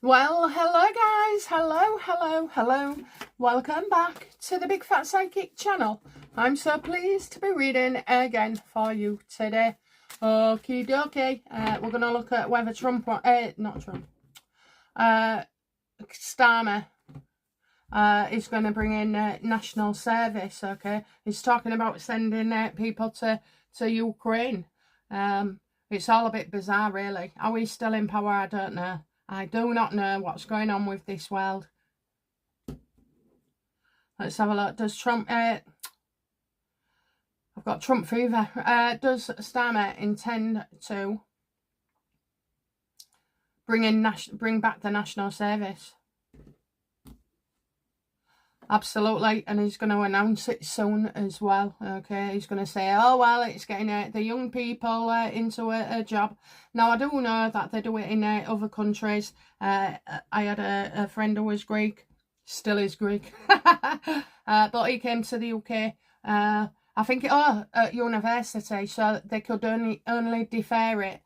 Well, hello guys, hello. Welcome back to the Bigfatpsychic channel. I'm so pleased to be reading again for you today. Okie dokie, we're going to look at whether Starmer is going to bring in national service, okay? He's talking about sending people to Ukraine. It's all a bit bizarre, really. Are we still in power? I don't know. I do not know what's going on with this world. Let's have a look. Does Trump... I've got Trump fever. Does Starmer intend to bring back the national service? Absolutely, and he's going to announce it soon as well. Okay, he's going to say, oh well, it's getting the young people into a job. Now, I do know that they do it in other countries. I had a friend who was Greek, still is Greek, but he came to the UK. I think at university, so they could only defer it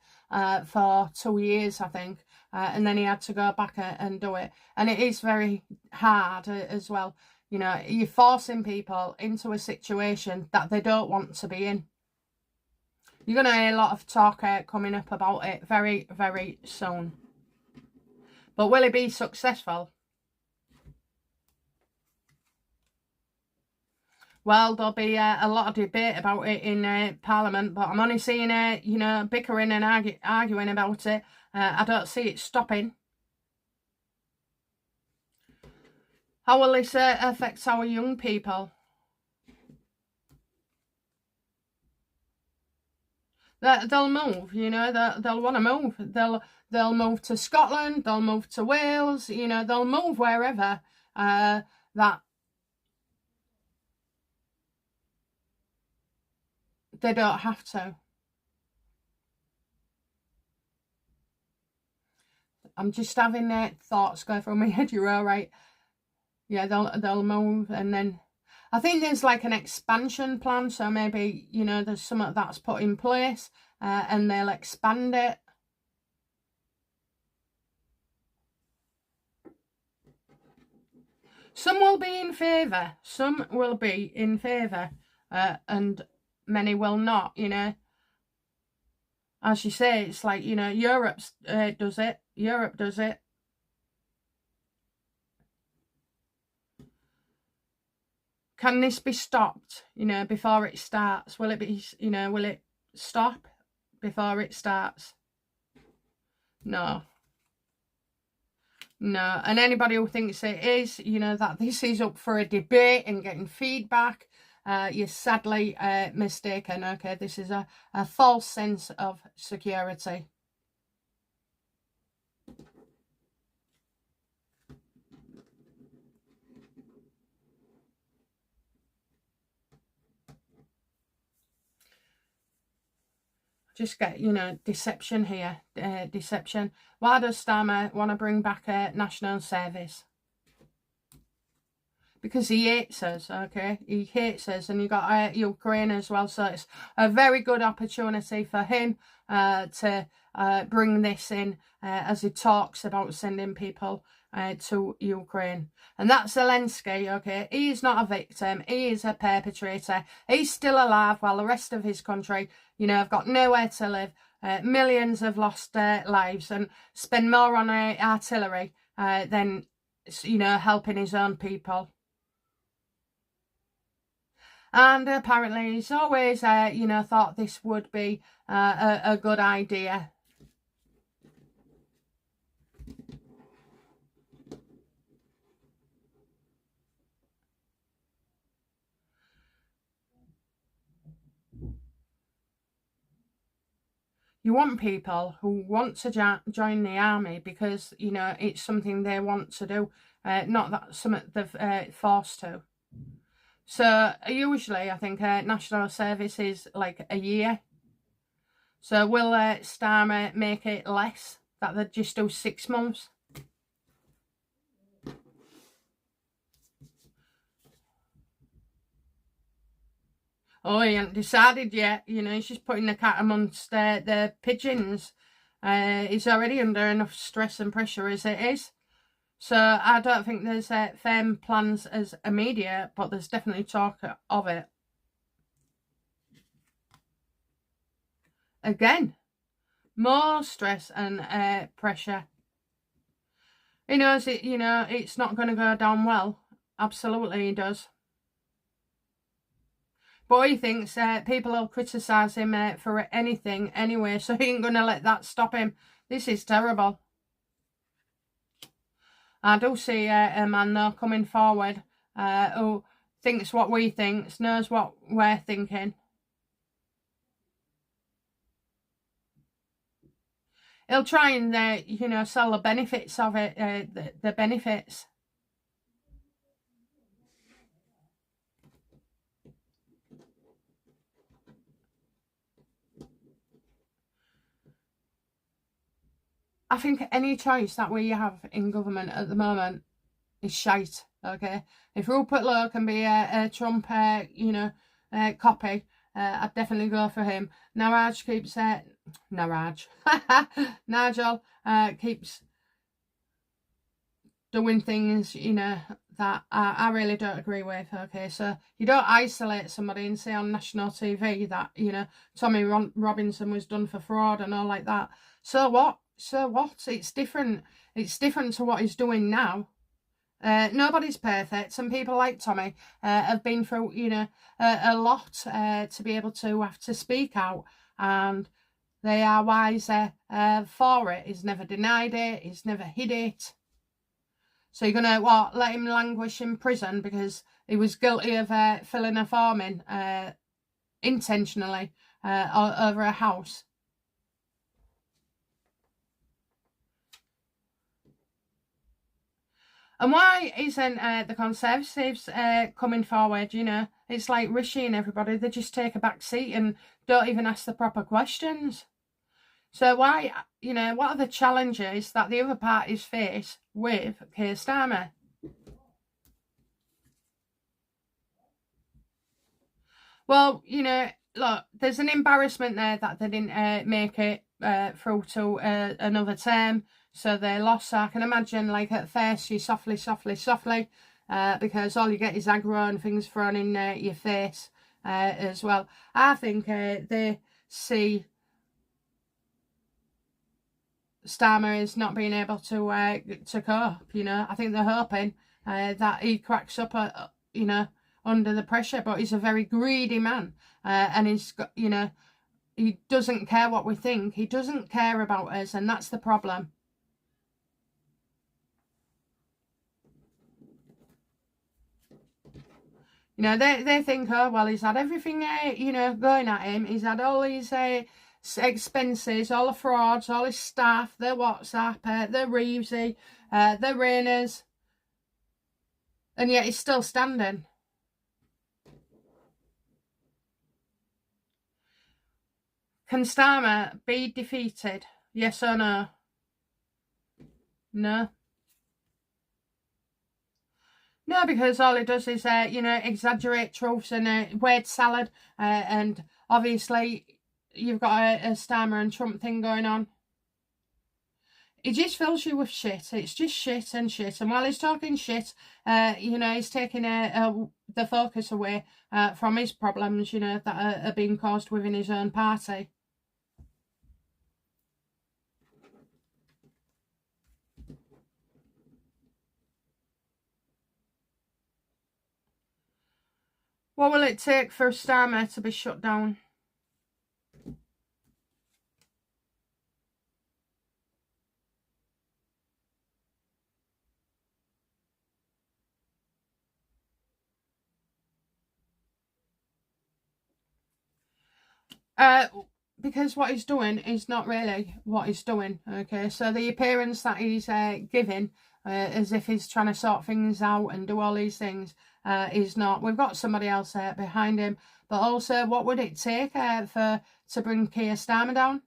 for 2 years, I think, and then he had to go back and do it. And it is very hard as well. You know, you're forcing people into a situation that they don't want to be in. You're going to hear a lot of talk coming up about it very, very soon. But will it be successful? Well, there'll be a lot of debate about it in Parliament, but I'm only seeing, you know, bickering and arguing about it. I don't see it stopping. How will this affect our young people? They'll move, you know, they'll want to move. They'll move to Scotland, they'll move to Wales, you know, they'll move wherever that they don't have to. I'm just having thoughts go through my head. You're all right. Yeah, they'll move, and then I think there's like an expansion plan. So maybe, you know, there's something that's put in place, and they'll expand it. Some will be in favour. Some will be in favour, and many will not. You know, as you say, it's like, you know, Europe does it. Europe does it. Can this be stopped, you know, before it starts? Will it be, you know, will it stop before it starts? No. No. And anybody who thinks it is, you know, that this is up for a debate and getting feedback, you're sadly mistaken, okay? This is a false sense of security. Just get, you know, deception here. Deception. Why does Starmer want to bring back a national service? Because he hates us, okay? He hates us, and you got Ukraine as well. So it's a very good opportunity for him to bring this in as he talks about sending people to Ukraine. And that's Zelensky, okay? He's not a victim. He is a perpetrator. He's still alive while the rest of his country, you know, have got nowhere to live. Millions have lost lives and spend more on artillery than, you know, helping his own people. And apparently he's always, you know, thought this would be a good idea. You want people who want to join the army because, you know, it's something they want to do, not that something they've forced to. So usually I think national service is like a year. So will Starmer make it less, that they just do 6 months? Oh, he hasn't decided yet. You know, he's just putting the cat amongst the pigeons. He's already under enough stress and pressure as it is. So I don't think there's firm plans as immediate, but there's definitely talk of it. Again, more stress and pressure. He knows it, you know, it's not going to go down well. Absolutely he does. But he thinks people will criticise him for anything anyway, so he ain't going to let that stop him. This is terrible. I do see a man though coming forward who thinks what we think, knows what we're thinking. He'll try and, you know, sell the benefits of it, the benefits. I think any choice that we have in government at the moment is shite, okay? If Rupert Lowe can be a Trump, you know, copy, I'd definitely go for him. Nigel keeps, Nigel keeps doing things, you know, that I really don't agree with, okay? So you don't isolate somebody and say on national TV that, you know, Tommy Robinson was done for fraud and all like that. So what? So what? It's different. It's different to what he's doing now. Nobody's perfect. Some people like Tommy have been through, you know, a lot to be able to have to speak out, and they are wiser for it. He's never denied it. He's never hid it. So you're going to, what, let him languish in prison because he was guilty of filling a form in intentionally over a house? And why isn't the Conservatives coming forward, you know? It's like Rishi and everybody, they just take a back seat and don't even ask the proper questions. So why, you know, what are the challenges that the other parties face with Keir Starmer? Well, you know, look, there's an embarrassment there that they didn't make it through to another term. So they lost. So I can imagine, like, at first you softly, because all you get is aggro and things thrown in your face as well. I think they see Starmer is not being able to cope, you know. I think they're hoping that he cracks up, you know, under the pressure. But he's a very greedy man, and he's got, you know, he doesn't care what we think. He doesn't care about us, and that's the problem. You know, they think, oh, well, he's had everything, you know, going at him. He's had all these expenses, all the frauds, all his staff, the WhatsApp, the Reevesy, the Rainers, and yet he's still standing. Can Starmer be defeated? Yes or no? No. No, because all it does is, you know, exaggerate truths and word salad. And obviously, you've got a Starmer and Trump thing going on. He just fills you with shit. It's just shit and shit. And while he's talking shit, you know, he's taking the focus away from his problems, you know, that are being caused within his own party. What will it take for Starmer to be shut down? Because what he's doing is not really what he's doing, okay? So the appearance that he's giving, as if he's trying to sort things out and do all these things, is not. We've got somebody else behind him. But also, what would it take to bring Keir Starmer down?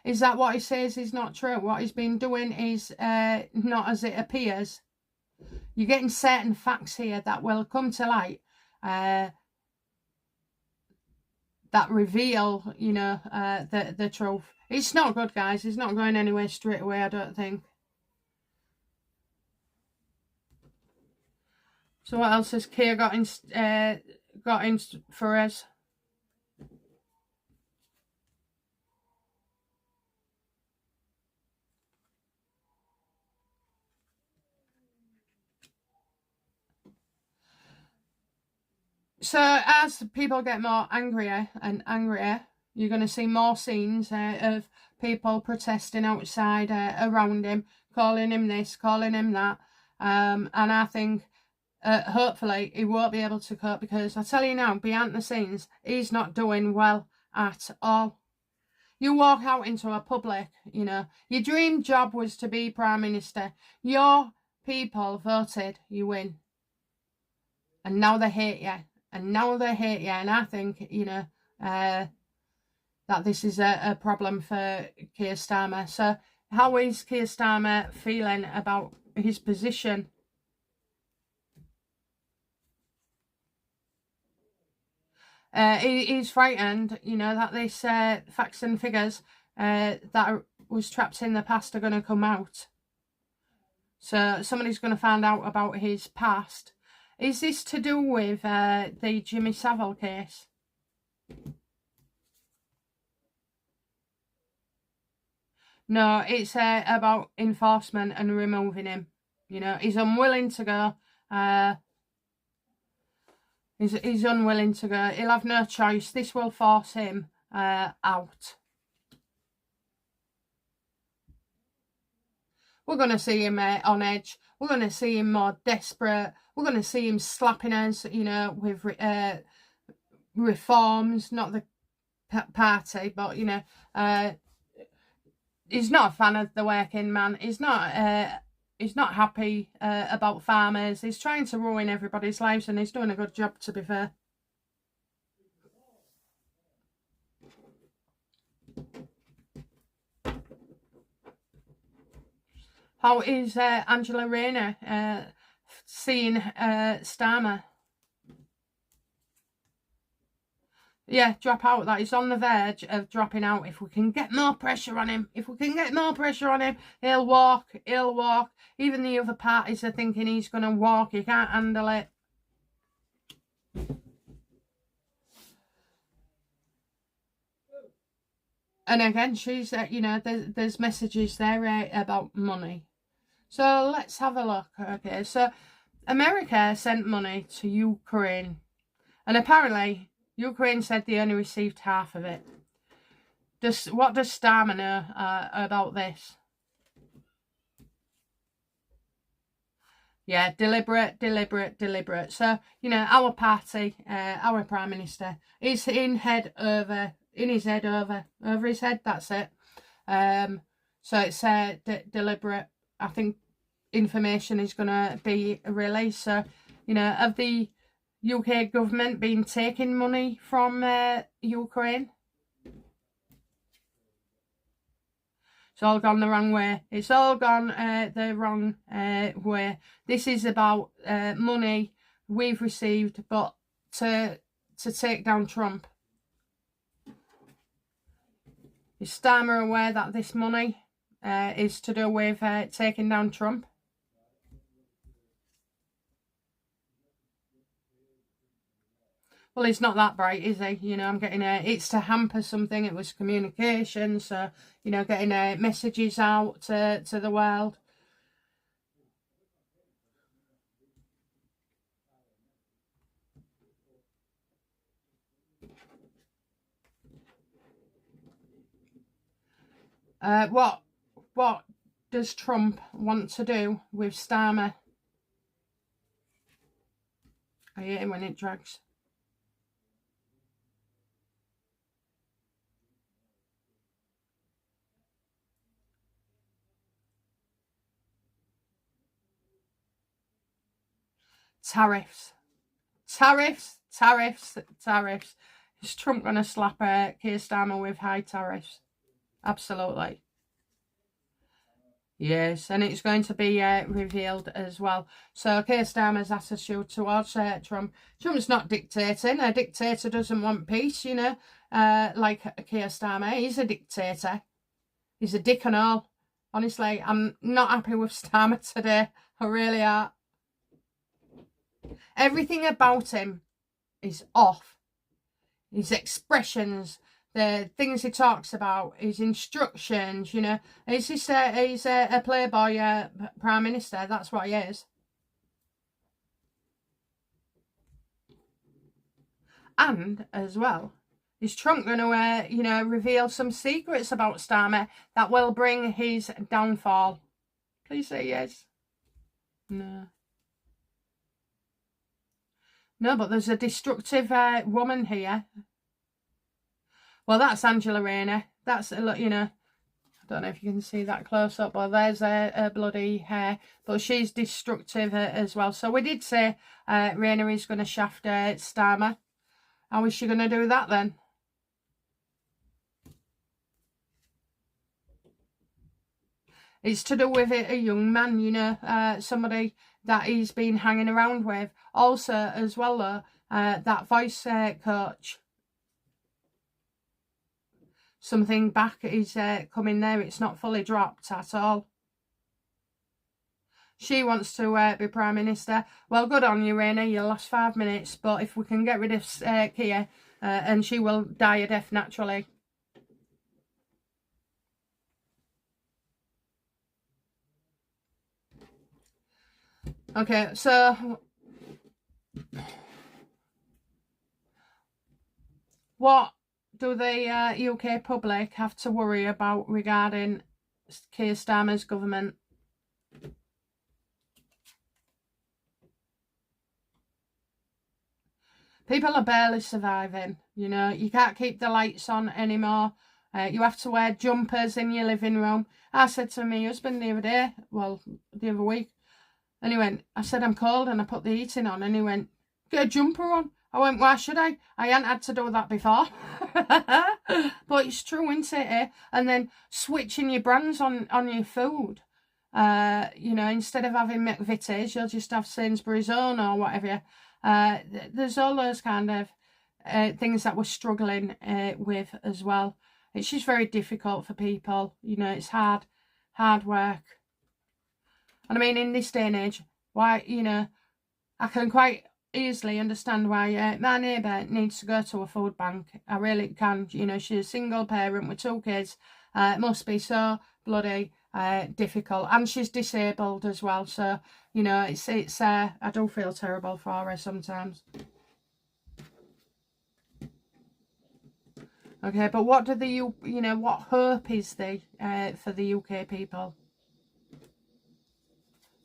Is that what he says is not true? What he's been doing is not as it appears. You're getting certain facts here that will come to light that reveal, you know, the truth. It's not good, guys. It's not going anywhere straight away, I don't think. So what else has Keir got in for us? So as people get more angrier and angrier, you're going to see more scenes of people protesting outside around him, calling him this, calling him that. And I think hopefully he won't be able to cope, because I tell you now, behind the scenes, he's not doing well at all. You walk out into a public, you know, your dream job was to be Prime Minister. Your people voted you win. And now they hate you. And now they hate you. And I think, you know, that this is a problem for Keir Starmer. So how is Keir Starmer feeling about his position? He's frightened, you know, that this facts and figures that was trapped in the past are going to come out. So somebody's going to find out about his past. Is this to do with the Jimmy Savile case? No, it's about enforcement and removing him. You know, he's unwilling to go. He's unwilling to go. He'll have no choice. This will force him out. We're going to see him on edge. We're going to see him more desperate. We're going to see him slapping us, you know, with reforms, not the party, but, you know, he's not a fan of the working man. He's not happy about farmers. He's trying to ruin everybody's lives, and he's doing a good job, to be fair. How is Angela Rayner seeing Starmer? Yeah, drop out. That is on the verge of dropping out. If we can get more pressure on him, he'll walk. Even the other parties are thinking he's going to walk. He can't handle it. And again, she's, you know, there's messages there about money. So let's have a look. Okay, so America sent money to Ukraine. And apparently, Ukraine said they only received half of it. What does Starmer know about this? Yeah, deliberate. So, you know, our party, our Prime Minister, is in his head, over his head, that's it. So it's deliberate. I think information is going to be released. So, you know, have the UK government been taking money from Ukraine? It's all gone the wrong way. It's all gone the wrong way. This is about money we've received, but to take down Trump. Is Starmer aware that this money is to do with taking down Trump? Well, he's not that bright, is he? You know, I'm getting it's to hamper something. It was communication, so, you know, getting messages out to the world. What does Trump want to do with Starmer? I hate it when it drags. Tariffs. Is Trump going to slap Keir Starmer with high tariffs? Absolutely. Yes, and it's going to be revealed as well. So Keir Starmer's attitude towards Trump. Trump's not dictating. A dictator doesn't want peace, you know, like Keir Starmer. He's a dictator. He's a dick and all. Honestly, I'm not happy with Starmer today. I really are. Everything about him is off. His expressions, the things he talks about, his instructions, you know. He's a playboy prime minister. That's what he is. And as well, is Trump going to, you know, reveal some secrets about Starmer that will bring his downfall? Please say yes. No. No, but there's a destructive woman here. Well, that's Angela Rayner. That's, you know, I don't know if you can see that close up, but there's her bloody hair. But she's destructive as well. So we did say Rayner is going to shaft Starmer. How is she going to do that then? It's to do with a young man, you know, somebody that he's been hanging around with. Also, as well, though, that voice coach. Something back is coming there. It's not fully dropped at all. She wants to be Prime Minister. Well, good on you, Rayner. You'll last 5 minutes. But if we can get rid of Keir, and she will die a death naturally. Okay, so what do the UK public have to worry about regarding Keir Starmer's government? People are barely surviving, you know. You can't keep the lights on anymore. You have to wear jumpers in your living room. I said to my husband the other day, well, the other week, and he went, I said, I'm cold, and I put the heating on, and he went, get a jumper on. I went, why should I? I hadn't had to do that before. But it's true, isn't it? Eh? And then switching your brands on your food. You know, instead of having McVitie's, you'll just have Sainsbury's own or whatever. There's all those kind of things that we're struggling with as well. It's just very difficult for people. You know, it's hard work. And I mean, in this day and age, why, you know, I can quite easily understand why my neighbour needs to go to a food bank. I really can. You know, she's a single parent with 2 kids. It must be so bloody difficult. And she's disabled as well. So, you know, it's I do feel terrible for her sometimes. Okay, but what do you know, what hope is there for the UK people?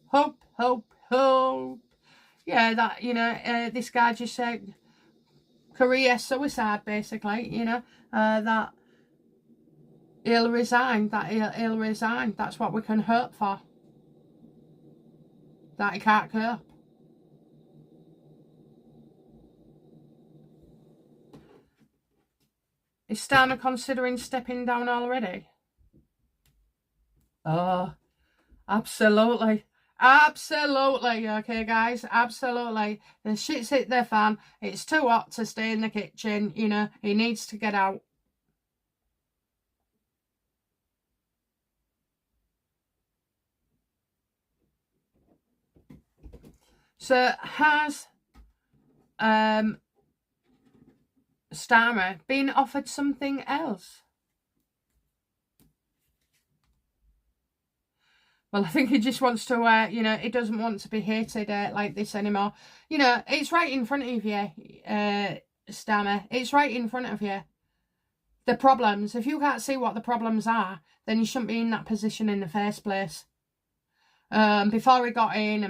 Hope, hope, hope. Yeah, that, you know, this guy just said career suicide, basically, you know, that he'll resign, he'll resign. That's what we can hope for. That he can't cope. Is Starmer considering stepping down already? Oh, absolutely. Absolutely, okay, guys, absolutely. The shit's hit the fan. It's too hot to stay in the kitchen, you know. He needs to get out. So, has Starmer been offered something else? Well, I think he just wants to, you know, he doesn't want to be hated like this anymore. You know, it's right in front of you, Starmer. It's right in front of you. The problems. If you can't see what the problems are, then you shouldn't be in that position in the first place. Before he got in,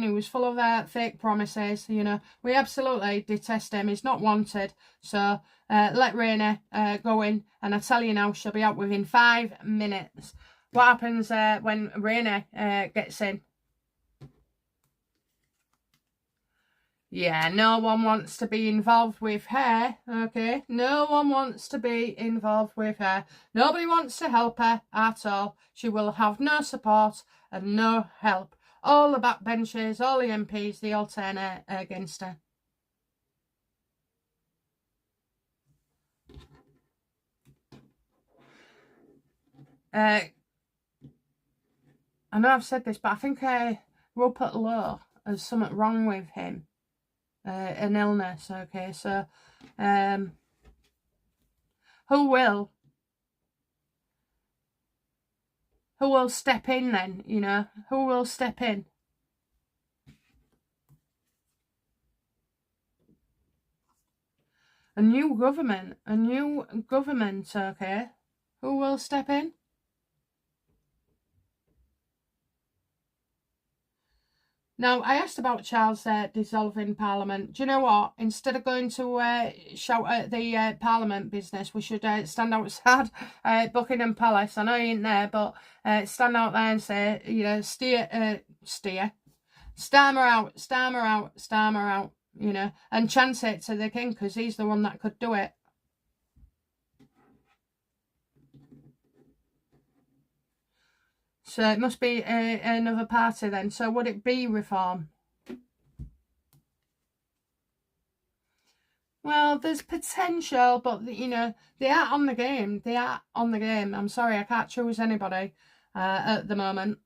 he was full of fake promises. You know, we absolutely detest him. He's not wanted. So let Rayner go in, and I tell you now, she'll be out within 5 minutes. What happens when Rayner gets in? Yeah, no one wants to be involved with her, okay? No one wants to be involved with her. Nobody wants to help her at all. She will have no support and no help. All the backbenchers, all the MPs, they all turn against her. I know I've said this, but I think Rupert Lowe has something wrong with him. An illness, okay? So, who will step in then, you know? Who will step in? A new government, okay? Who will step in? Now, I asked about Charles dissolving Parliament. Do you know what? Instead of going to shout at the Parliament business, we should stand outside Buckingham Palace. I know he ain't there, but stand out there and say, you know, Starmer out, Starmer out, Starmer out, you know, and chance it to the king because he's the one that could do it. So it must be another party then. So would it be Reform? Well, there's potential, but, you know, they are on the game. They are on the game. I'm sorry, I can't choose anybody at the moment.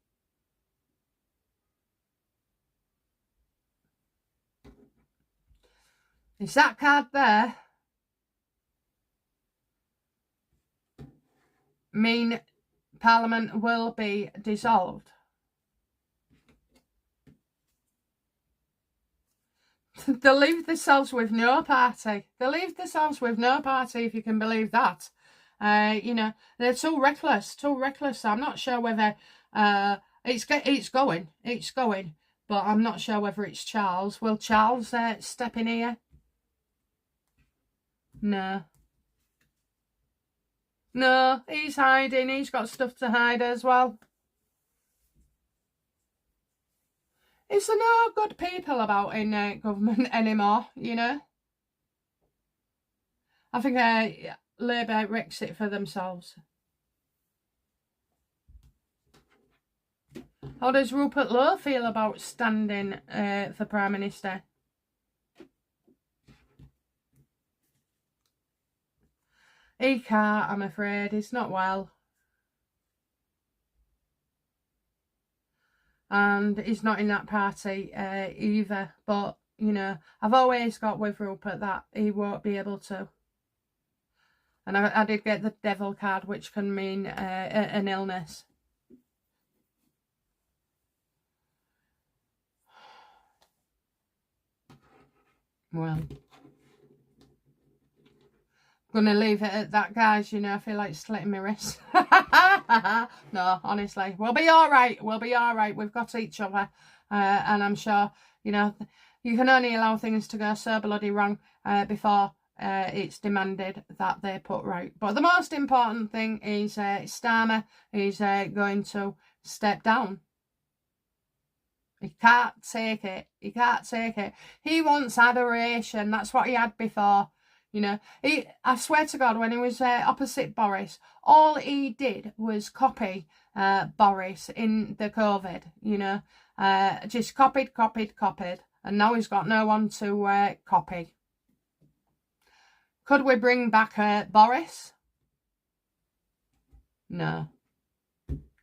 Is that card there? Mean Parliament will be dissolved? They'll leave themselves with no party. They'll leave themselves with no party, if you can believe that. You know, they're too reckless, I'm not sure whether it's going, but I'm not sure whether it's Charles. Will Charles step in here? No. No, he's hiding. He's got stuff to hide as well. Is there no good people about in government anymore, you know? I think Labour wrecks it for themselves. How does Rupert Lowe feel about standing for Prime Minister? He can't, I'm afraid. He's not well. And he's not in that party either. But, you know, I've always got with Rupert that he won't be able to. And I did get the devil card, which can mean an illness. Well, gonna leave it at that, guys. You know, I feel like slitting my wrist. No, honestly, we'll be all right. We'll be all right. We've got each other, and I'm sure, you know, you can only allow things to go so bloody wrong before it's demanded that they're put right. But the most important thing is Starmer is going to step down. He can't take it. He can't take it. He wants adoration. That's what he had before. You know, I swear to God, when he was opposite Boris, all he did was copy Boris in the COVID, you know, just copied. And now he's got no one to copy. Could we bring back Boris? No.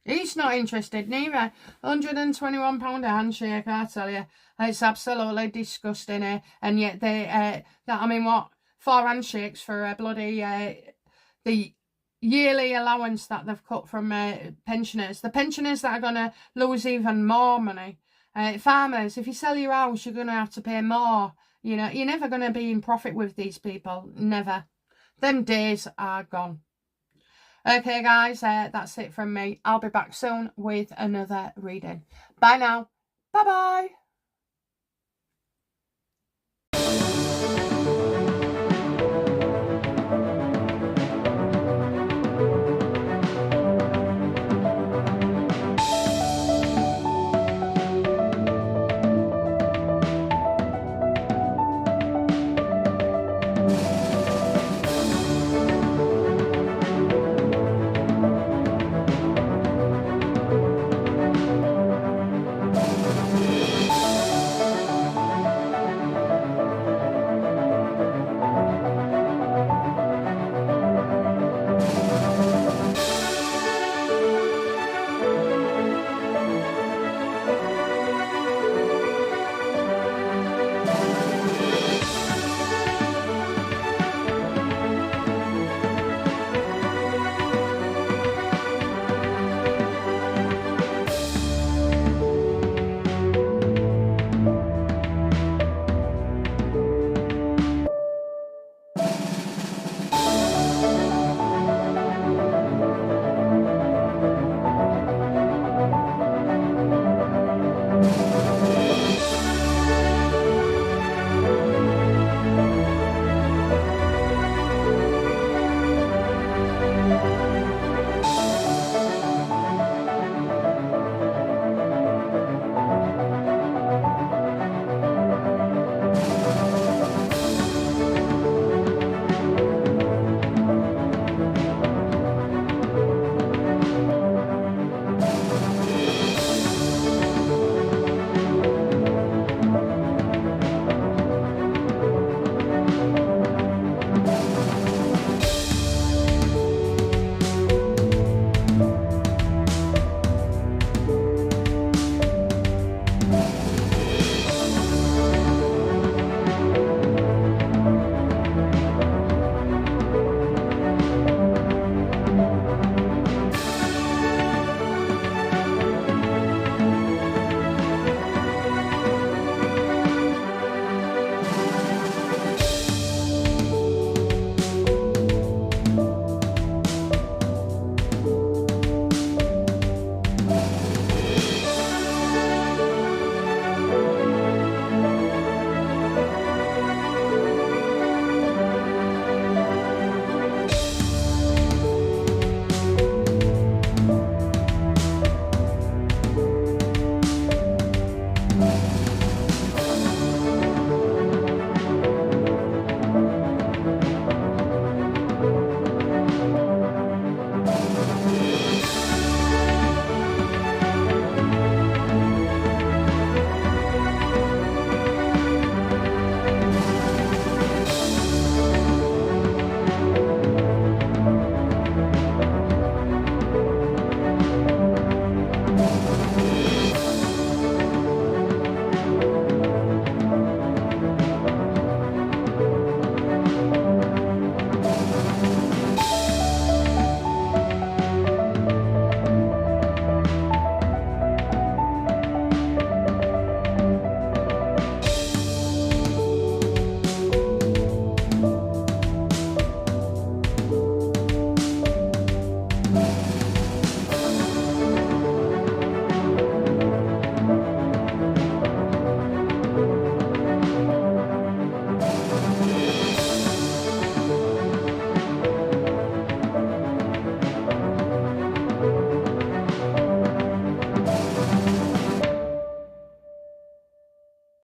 He's not interested, neither. £121 a handshake, I tell you. It's absolutely disgusting. And yet they, I mean, what? 4 handshakes for bloody, the yearly allowance that they've cut from pensioners. The pensioners that are going to lose even more money. Farmers, if you sell your house, you're going to have to pay more. You know, you're never going to be in profit with these people. Never. Them days are gone. Okay, guys, that's it from me. I'll be back soon with another reading. Bye now. Bye-bye.